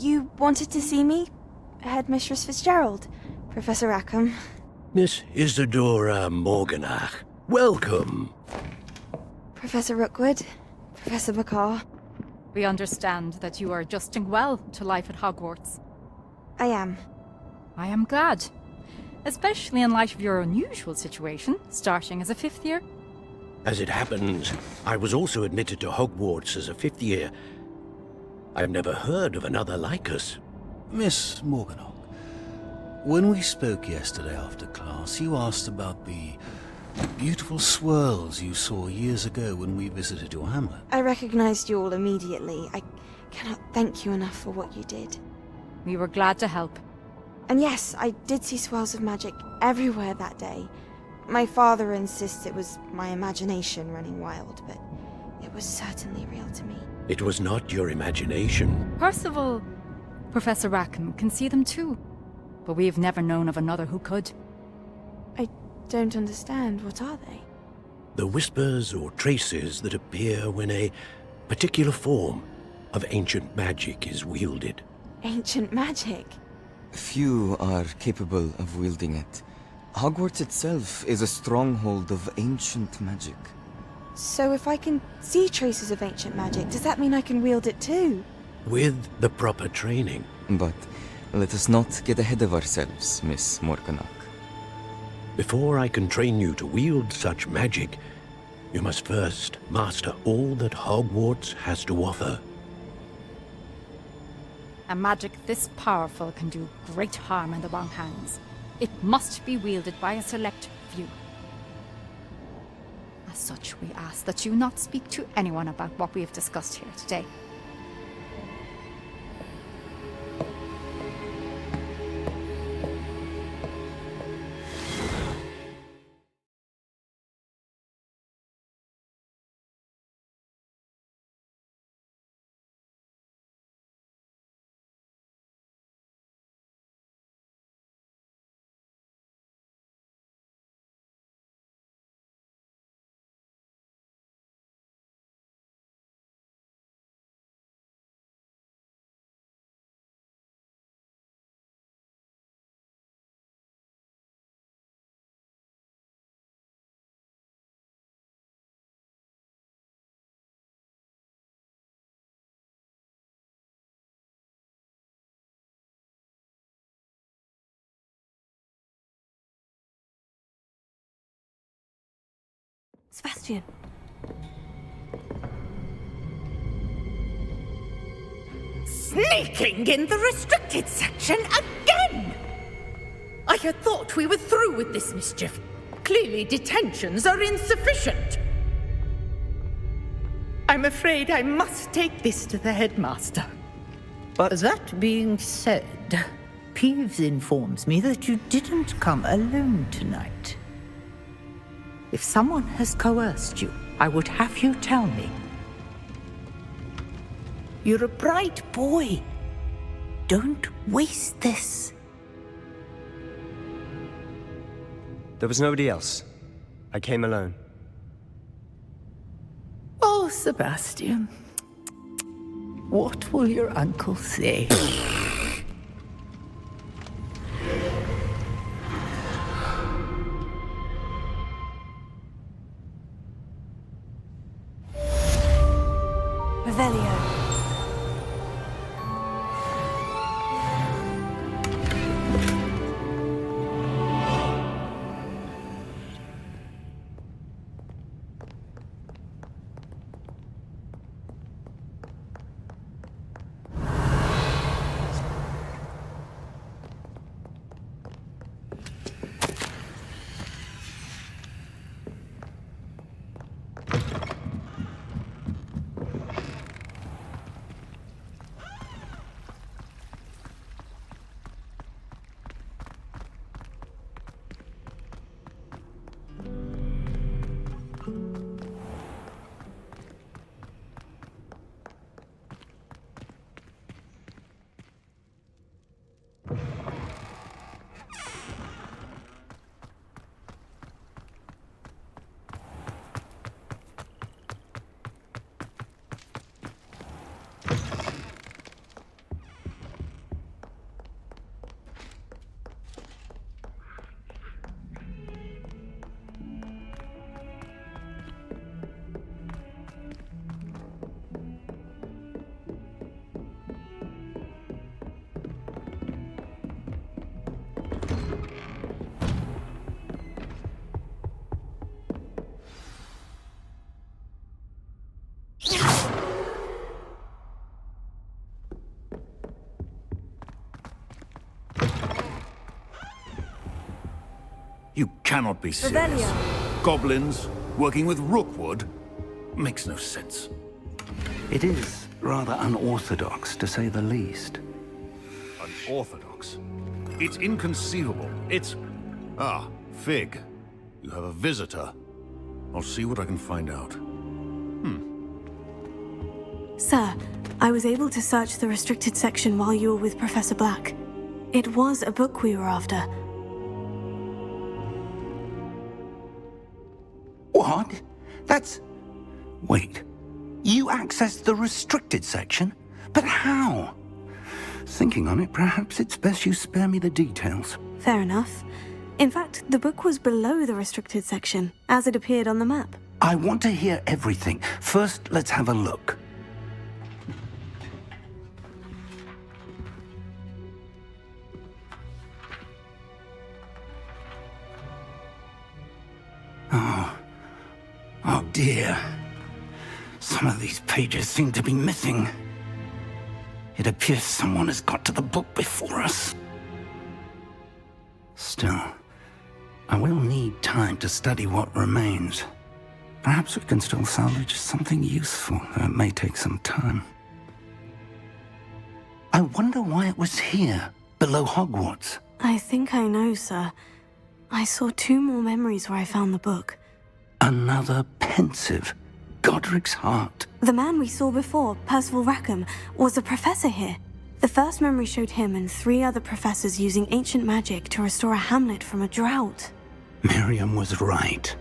You wanted to see me? Headmistress Fitzgerald, Professor Rackham. Miss Isadora Morganach, welcome. Professor Rookwood, Professor Bakar. We understand that you are adjusting well to life at Hogwarts. I am. I am glad. Especially in light of your unusual situation, starting as a 5th year. As it happens, I was also admitted to Hogwarts as a 5th year. I've never heard of another like us. Miss Morganach, when we spoke yesterday after class, you asked about the beautiful swirls you saw years ago when we visited your hamlet. I recognized you all immediately. I cannot thank you enough for what you did. We were glad to help. And yes, I did see swirls of magic everywhere that day. My father insists it was my imagination running wild, but it was certainly real to me. It was not your imagination. Percival, Professor Rackham can see them too. But we have never known of another who could. I don't understand. What are they? The whispers or traces that appear when a particular form of ancient magic is wielded. Ancient magic? Few are capable of wielding it. Hogwarts itself is a stronghold of ancient magic. So if I can see traces of ancient magic, does that mean I can wield it too? With the proper training. But let us not get ahead of ourselves, Miss Morganach. Before I can train you to wield such magic, you must first master all that Hogwarts has to offer. A magic this powerful can do great harm in the wrong hands. It must be wielded by a select few. As such, we ask that you not speak to anyone about what we have discussed here today. Sebastian. Sneaking in the restricted section again! I had thought we were through with this mischief. Clearly detentions are insufficient. I'm afraid I must take this to the headmaster. But that being said, Peeves informs me that you didn't come alone tonight. If someone has coerced you, I would have you tell me. You're a bright boy. Don't waste this. There was nobody else. I came alone. Oh, Sebastian. What will your uncle say? Revelio. You cannot be serious. Goblins working with Rookwood? Makes no sense. It is rather unorthodox, to say the least. Unorthodox? It's inconceivable. It's... Ah, Fig. You have a visitor. I'll see what I can find out. Sir, I was able to search the restricted section while you were with Professor Black. It was a book we were after. What? That's... Wait. You accessed the restricted section? But how? Thinking on it, perhaps it's best you spare me the details. Fair enough. In fact, the book was below the restricted section, as it appeared on the map. I want to hear everything. First, let's have a look. Oh dear. Some of these pages seem to be missing. It appears someone has got to the book before us. Still, I will need time to study what remains. Perhaps we can still salvage something useful, though it may take some time. I wonder why it was here, below Hogwarts. I think I know, sir. I saw 2 more memories where I found the book. Another pensive. Godric's heart. The man we saw before, Percival Rackham, was a professor here. The first memory showed him and 3 other professors using ancient magic to restore a hamlet from a drought. Miriam was right.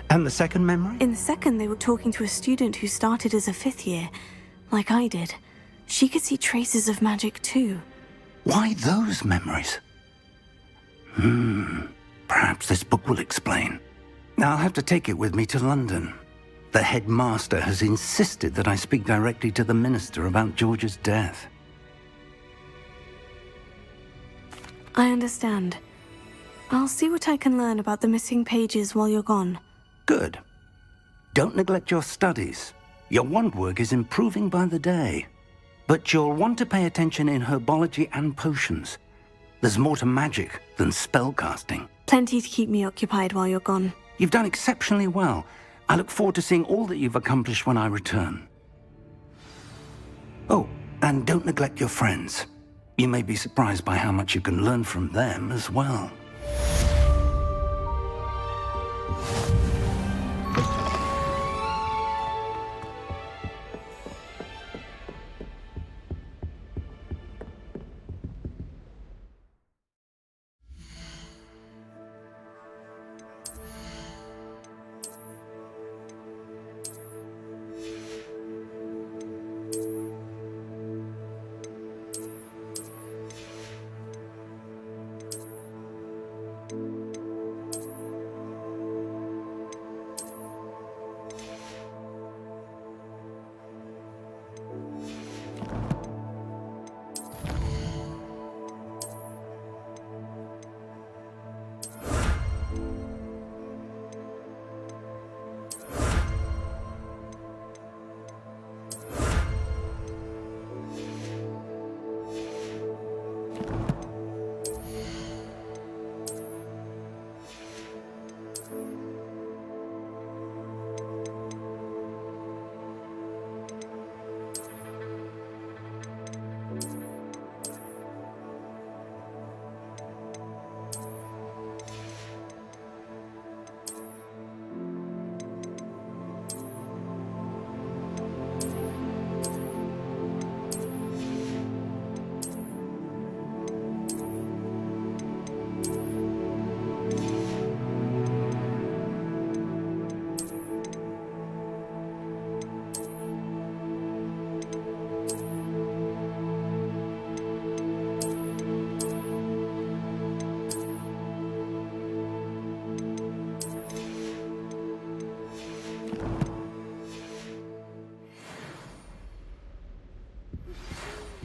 And the second memory? In the second, they were talking to a student who started as a 5th year, like I did. She could see traces of magic too. Why those memories? Perhaps this book will explain. I'll have to take it with me to London. The headmaster has insisted that I speak directly to the minister about George's death. I understand. I'll see what I can learn about the missing pages while you're gone. Good. Don't neglect your studies. Your wand work is improving by the day. But you'll want to pay attention in herbology and potions. There's more to magic than spellcasting. Plenty to keep me occupied while you're gone. You've done exceptionally well. I look forward to seeing all that you've accomplished when I return. Oh, and don't neglect your friends. You may be surprised by how much you can learn from them as well.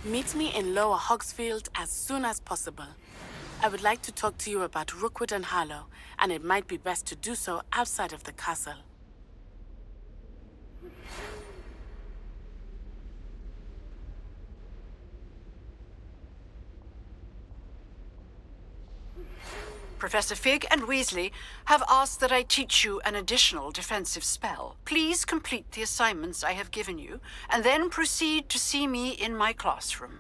Meet me in Lower Hogsfield as soon as possible. I would like to talk to you about Rookwood and Harlow, and it might be best to do so outside of the castle. Professor Fig and Weasley have asked that I teach you an additional defensive spell. Please complete the assignments I have given you, and then proceed to see me in my classroom.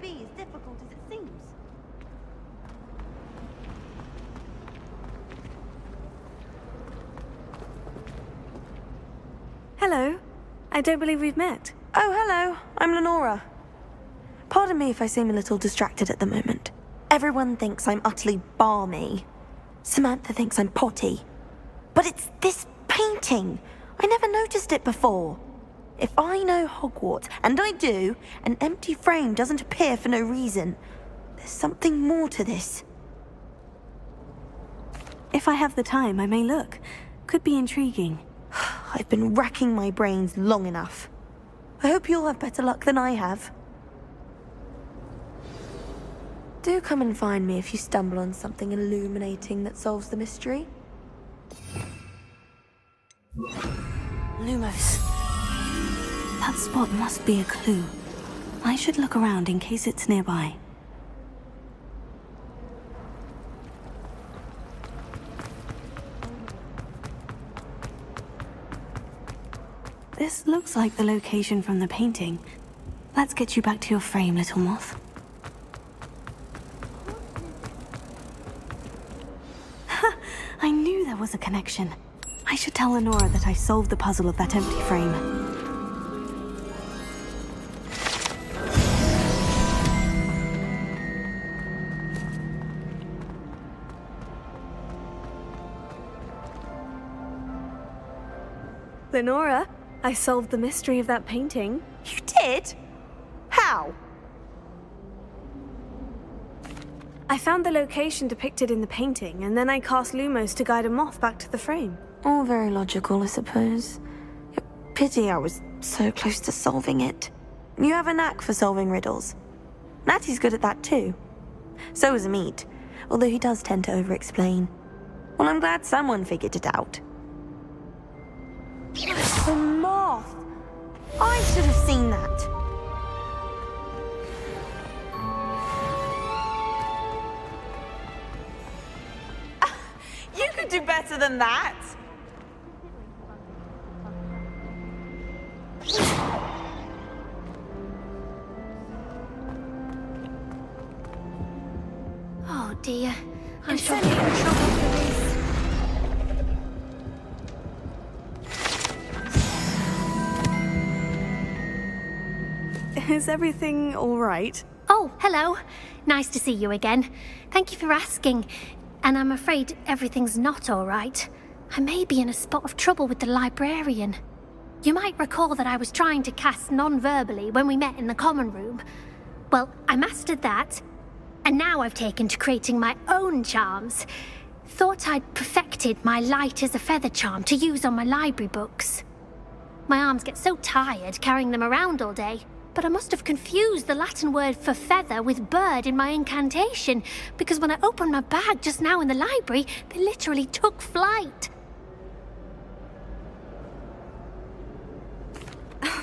Be as difficult as it seems. Hello. I don't believe we've met. Oh, hello. I'm Lenora. Pardon me if I seem a little distracted at the moment. Everyone thinks I'm utterly balmy. Samantha thinks I'm potty. But it's this painting. I never noticed it before. If I know Hogwarts, and I do, an empty frame doesn't appear for no reason. There's something more to this. If I have the time, I may look. Could be intriguing. I've been racking my brains long enough. I hope you'll have better luck than I have. Do come and find me if you stumble on something illuminating that solves the mystery. Lumos. That spot must be a clue. I should look around in case it's nearby. This looks like the location from the painting. Let's get you back to your frame, little moth. Ha! I knew there was a connection. I should tell Lenora that I solved the puzzle of that empty frame. Lenora, I solved the mystery of that painting. You did? How? I found the location depicted in the painting, and then I cast Lumos to guide a moth back to the frame. All very logical, I suppose. Pity I was so close to solving it. You have a knack for solving riddles. Natty's good at that too. So is Amit, although he does tend to over-explain. Well, I'm glad someone figured it out. The moth! I should have seen that. You could do better than that. Oh dear, I'm sure we're in trouble for this. Is everything all right? Oh, hello. Nice to see you again. Thank you for asking. And I'm afraid everything's not all right. I may be in a spot of trouble with the librarian. You might recall that I was trying to cast non-verbally when we met in the common room. Well, I mastered that, and now I've taken to creating my own charms. Thought I'd perfected my light as a feather charm to use on my library books. My arms get so tired carrying them around all day, but I must have confused the Latin word for feather with bird in my incantation, because when I opened my bag just now in the library, they literally took flight.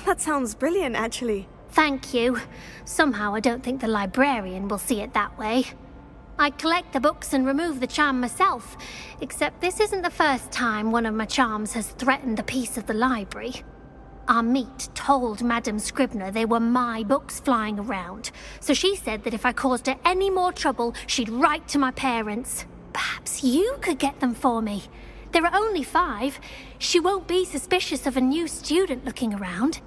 That sounds brilliant, actually. Thank you. Somehow I don't think the librarian will see it that way. I collect the books and remove the charm myself, except this isn't the first time one of my charms has threatened the peace of the library. Our meet told Madame Scribner they were my books flying around, so she said that if I caused her any more trouble, she'd write to my parents. Perhaps you could get them for me. There are only 5. She won't be suspicious of a new student looking around.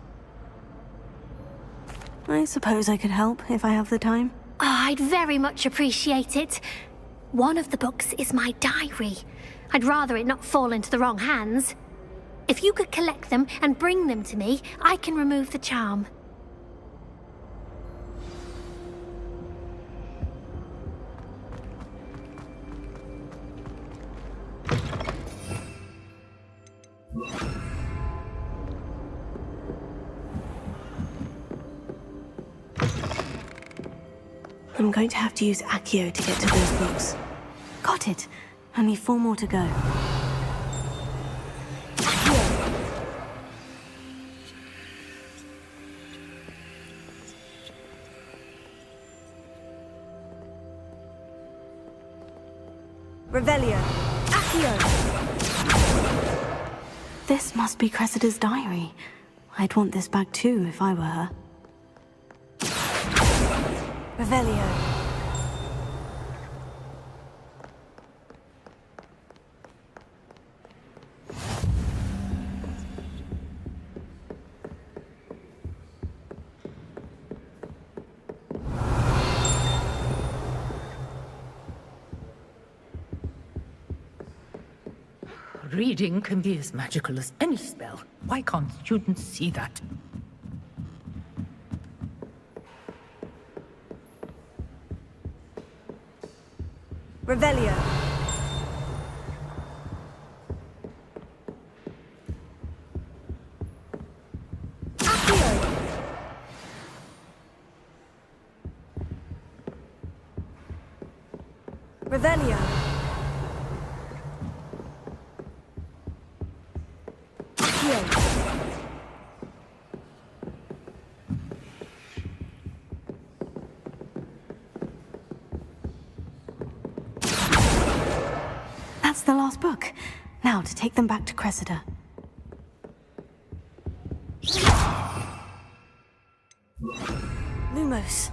I suppose I could help if I have the time. Oh, I'd very much appreciate it. One of the books is my diary. I'd rather it not fall into the wrong hands. If you could collect them and bring them to me, I can remove the charm. I'm going to have to use Accio to get to those books. Got it. Only 4 more to go. Revelio. Accio. This must be Cressida's diary. I'd want this back too if I were her. Revelio. Reading can be as magical as any spell. Why can't students see that? Revelio. Accio. Revelio. That's the last book. Now to take them back to Cressida. Lumos.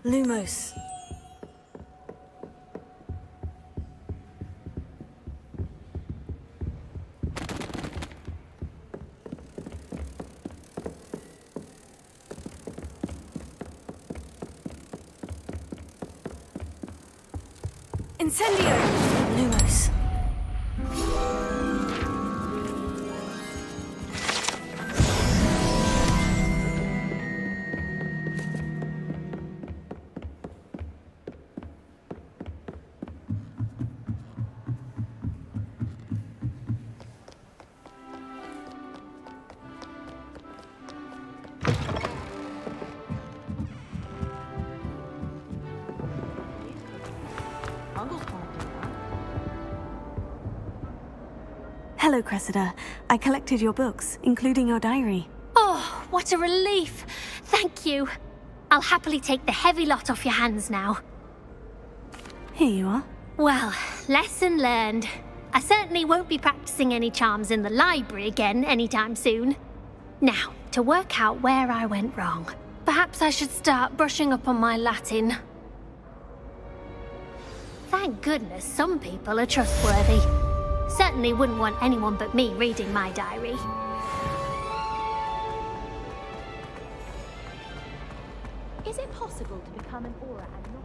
Lumos. Incendio. Lumos. Hello, Cressida. I collected your books, including your diary. Oh, what a relief. Thank you. I'll happily take the heavy lot off your hands now. Here you are. Well, lesson learned. I certainly won't be practicing any charms in the library again anytime soon. Now, to work out where I went wrong. Perhaps I should start brushing up on my Latin. Thank goodness some people are trustworthy. Certainly wouldn't want anyone but me reading my diary. Is it possible to become an aura and not...